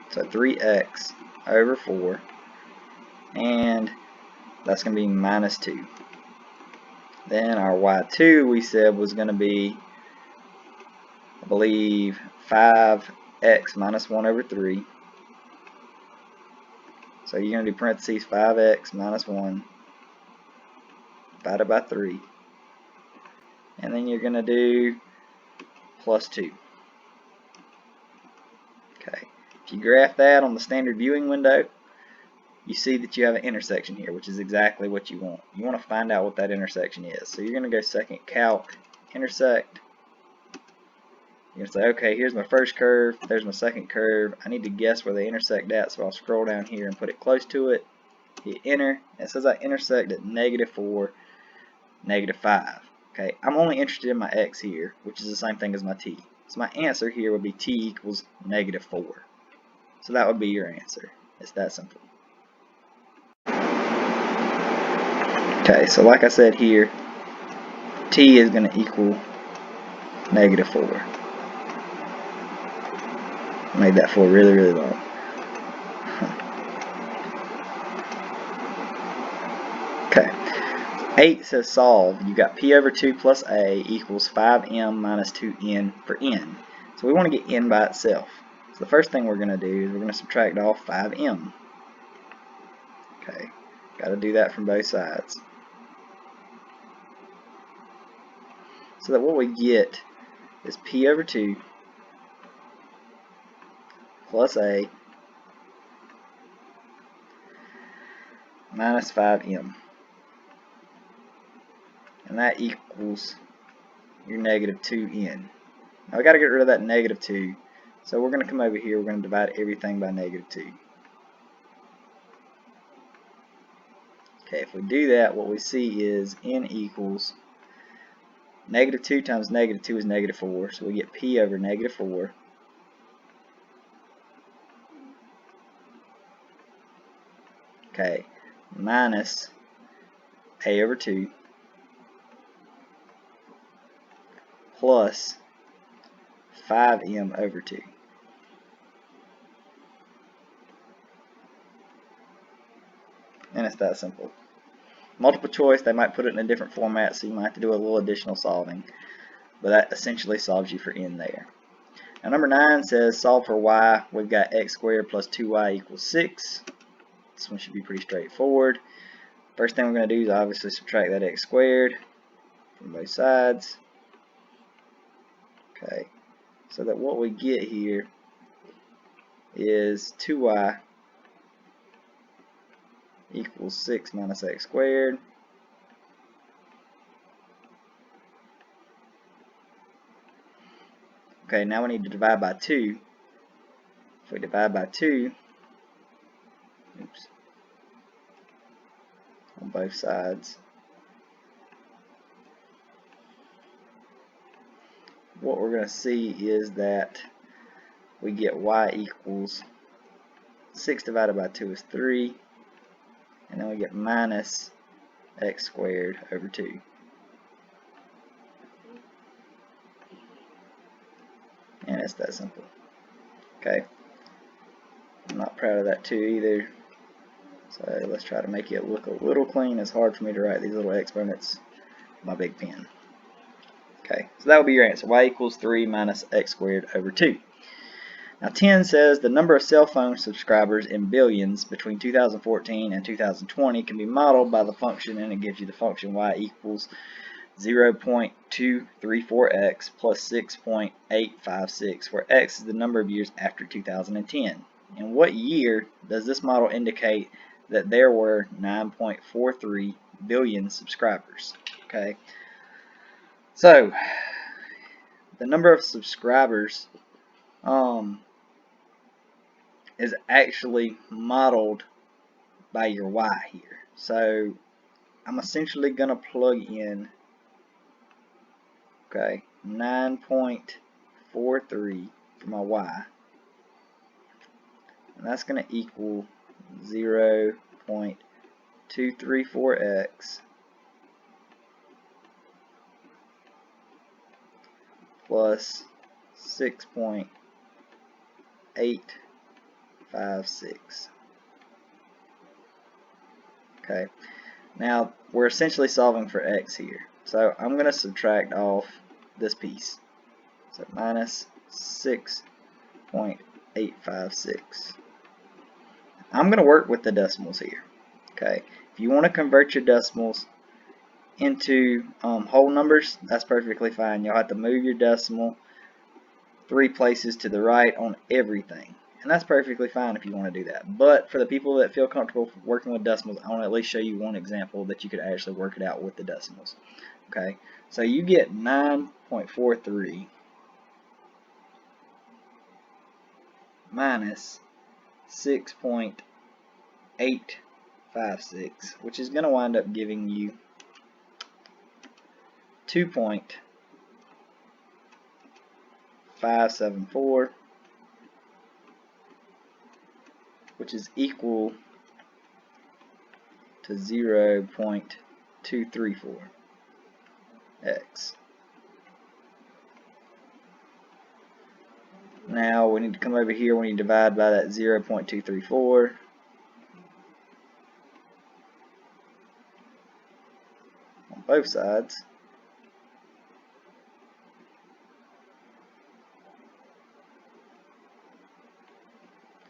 so 3x over 4, and that's going to be minus 2. Then our y2 we said was going to be, I believe, 5x minus 1 over 3. So you're going to do parentheses 5x minus 1 divided by 3. And then you're going to do plus 2. Okay. If you graph that on the standard viewing window, you see that you have an intersection here, which is exactly what you want. You want to find out what that intersection is. So you're going to go second calc, intersect. You're going to say, okay, here's my first curve, there's my second curve. I need to guess where they intersect at, so I'll scroll down here and put it close to it. Hit enter. It says I intersect at negative 4, negative 5. Okay, I'm only interested in my x here, which is the same thing as my t. So my answer here would be t equals negative 4. So that would be your answer. It's that simple. Okay, so like I said here, t is going to equal negative 4. Made that 4 really, really long. Okay, 8 says solve. You got p over 2 plus a equals 5m minus 2n for n. So we want to get n by itself. So the first thing we're going to do is we're going to subtract off 5m. Okay, got to do that from both sides. So that what we get is p over 2 plus a minus 5m. And that equals your negative 2n. Now we got to get rid of that negative 2. So we're going to come over here, we're going to divide everything by negative 2. Okay, if we do that, what we see is n equals negative 2 times negative 2 is negative 4. So we get p over negative 4 okay, minus a over 2 plus 5m over 2. And it's that simple. Multiple choice, they might put it in a different format, so you might have to do a little additional solving. But that essentially solves you for n there. Now number 9 says solve for y. We've got x squared plus 2y equals 6. This one should be pretty straightforward. First thing we're going to do is obviously subtract that x squared from both sides. Okay, so that what we get here is 2y equals 6 minus x squared. Okay, now we need to divide by 2. If we divide by 2, oops, on both sides, what we're going to see is that we get y equals 6 divided by 2 is 3, and then we get minus x squared over 2. And it's that simple. Okay, I'm not proud of that 2 either, so let's try to make it look a little clean. It's hard for me to write these little exponents with my big pen. Okay, so that would be your answer. Y equals 3 minus x squared over 2. Now 10 says the number of cell phone subscribers in billions between 2014 and 2020 can be modeled by the function, and it gives you the function y equals 0.234x plus 6.856, where x is the number of years after 2010. In what year does this model indicate that there were 9.43 billion subscribers? Okay, so the number of subscribers is actually modeled by your y here. So I'm essentially going to plug in, okay, 9.43 for my y, and that's going to equal 0.234x plus 6.856. Okay, now we're essentially solving for x here, so I'm going to subtract off this piece, so minus 6.856. I'm going to work with the decimals here. Okay, if you want to convert your decimals into whole numbers, that's perfectly fine. You'll have to move your decimal 3 places to the right on everything, and that's perfectly fine if you want to do that. But for the people that feel comfortable working with decimals, I want to at least show you one example that you could actually work it out with the decimals. Okay, so you get 9.43 minus 6.856, which is going to wind up giving you 2.574, which is equal to 0.234x. Now we need to come over here when you divide by that 0.234. On both sides.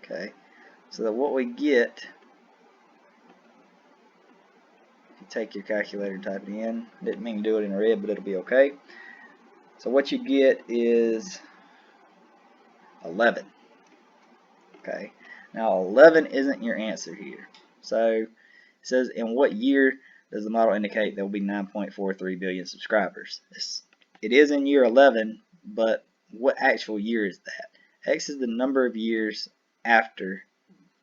Okay, so that what we get, if you take your calculator and type it in, didn't mean to do it in red, but it'll be okay. So what you get is 11. Okay, now 11 isn't your answer here. So it says, in what year does the model indicate there will be 9.43 billion subscribers? It is in year 11, but what actual year is that? X is the number of years after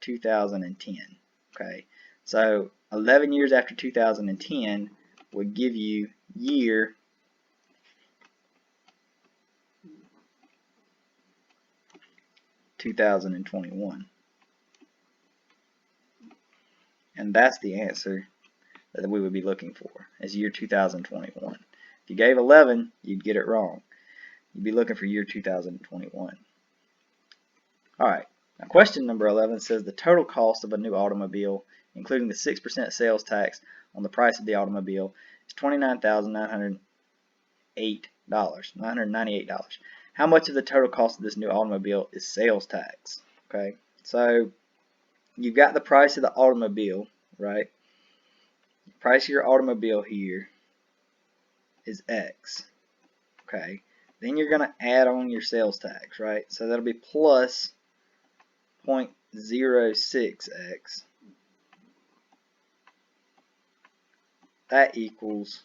2010. Okay, so 11 years after 2010 would give you year 2021. And that's the answer that we would be looking for, is year 2021. If you gave 11, you'd get it wrong. You'd be looking for year 2021. Alright, now question number 11 says the total cost of a new automobile, including the 6% sales tax on the price of the automobile, is $29,998. How much of the total cost of this new automobile is sales tax? Okay, so you've got the price of the automobile, right? The price of your automobile here is X. Okay, then you're going to add on your sales tax, right? So that'll be plus 0.06x that equals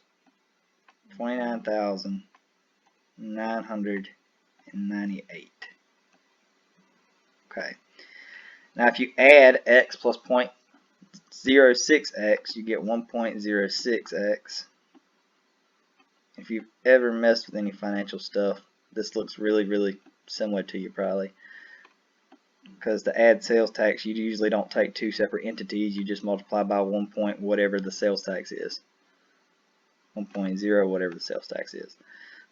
29,998. Okay. Now if you add x plus 0.06x, you get 1.06x. If you've ever messed with any financial stuff, this looks really similar to you probably. Because to add sales tax, you usually don't take two separate entities, you just multiply by 1 point whatever the sales tax is. 1.0 whatever the sales tax is.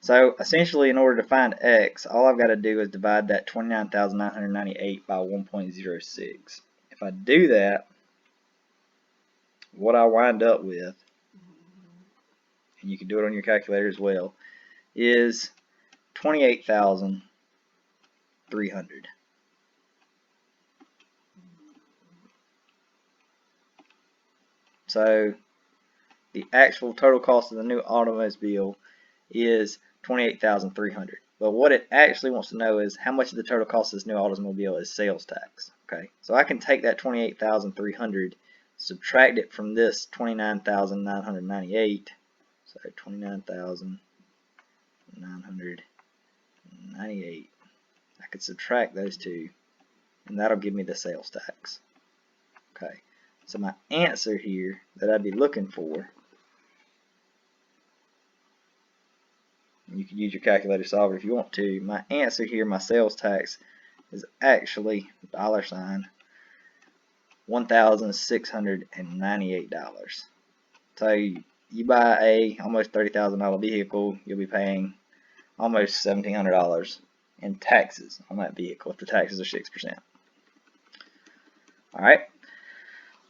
So essentially, in order to find x, all I've got to do is divide that 29,998 by 1.06. If I do that, what I wind up with, and you can do it on your calculator as well, is 28,300. So the actual total cost of the new automobile is 28,300. But what it actually wants to know is how much of the total cost of this new automobile is sales tax. Okay, so I can take that 28,300, subtract it from this 29,998. So 29,998. I could subtract those two, and that'll give me the sales tax. Okay, so my answer here that I'd be looking for, you can use your calculator solver if you want to. My answer here, my sales tax, is actually $1,698. So you buy a almost $30,000 vehicle, you'll be paying almost $1,700 in taxes on that vehicle if the taxes are 6%. Alright.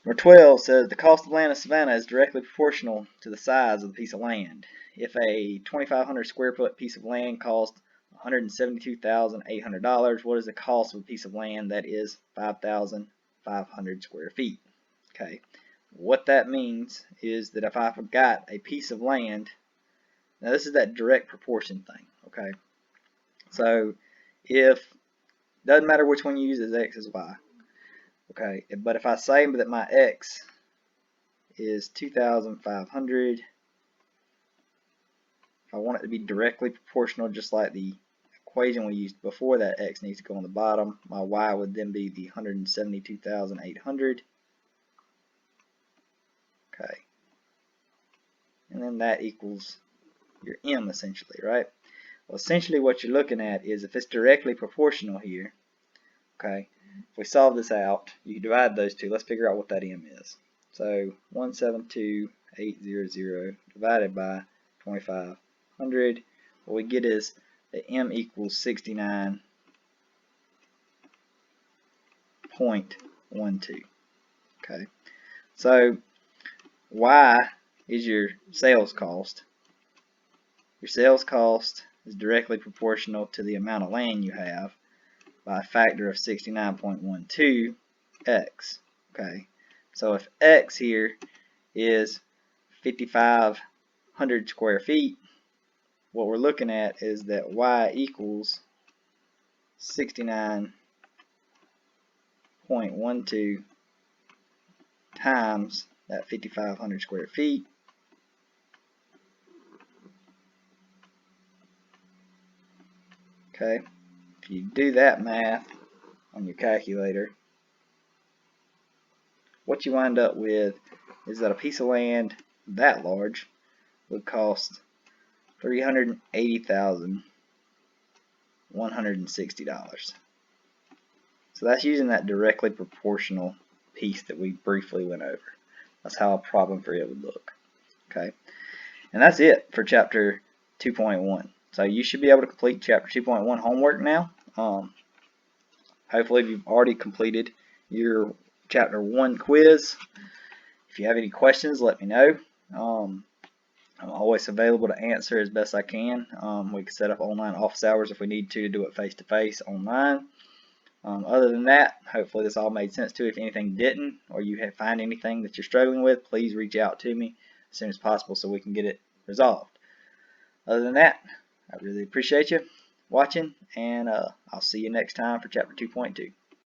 Number 12 says the cost of land in Savannah is directly proportional to the size of the piece of land. If a 2,500 square foot piece of land costs $172,800, what is the cost of a piece of land that is 5,500 square feet? Okay, what that means is that if I've got a piece of land, now this is that direct proportion thing, okay? So if, doesn't matter which one you use as x as y, okay, but if I say that my x is 2,500, if I want it to be directly proportional, just like the equation we used before, that x needs to go on the bottom, my y would then be the 172,800. Okay, and then that equals your m essentially, right? Well, essentially what you're looking at is if it's directly proportional here, okay, if we solve this out, you divide those two. Let's figure out what that m is. So 172,800 divided by 2,500, what we get is that m equals 69.12. Okay, so y is your sales cost. Your sales cost is directly proportional to the amount of land you have by a factor of 69.12x. Okay, so if x here is 5,500 square feet, what we're looking at is that y equals 69.12 times that 5,500 square feet. Okay, if you do that math on your calculator, what you wind up with is that a piece of land that large would cost $380,160. So that's using that directly proportional piece that we briefly went over. That's how a problem for it would look. Okay, and that's it for chapter 2.1. So you should be able to complete chapter 2.1 homework now. Hopefully you've already completed your chapter 1 quiz. If you have any questions, let me know. I'm always available to answer as best I can. We can set up online office hours if we need to do it face-to-face online. Other than that, hopefully this all made sense to you. If anything didn't, or you find anything that you're struggling with, please reach out to me as soon as possible so we can get it resolved. Other than that, I really appreciate you watching, and I'll see you next time for chapter 2.2.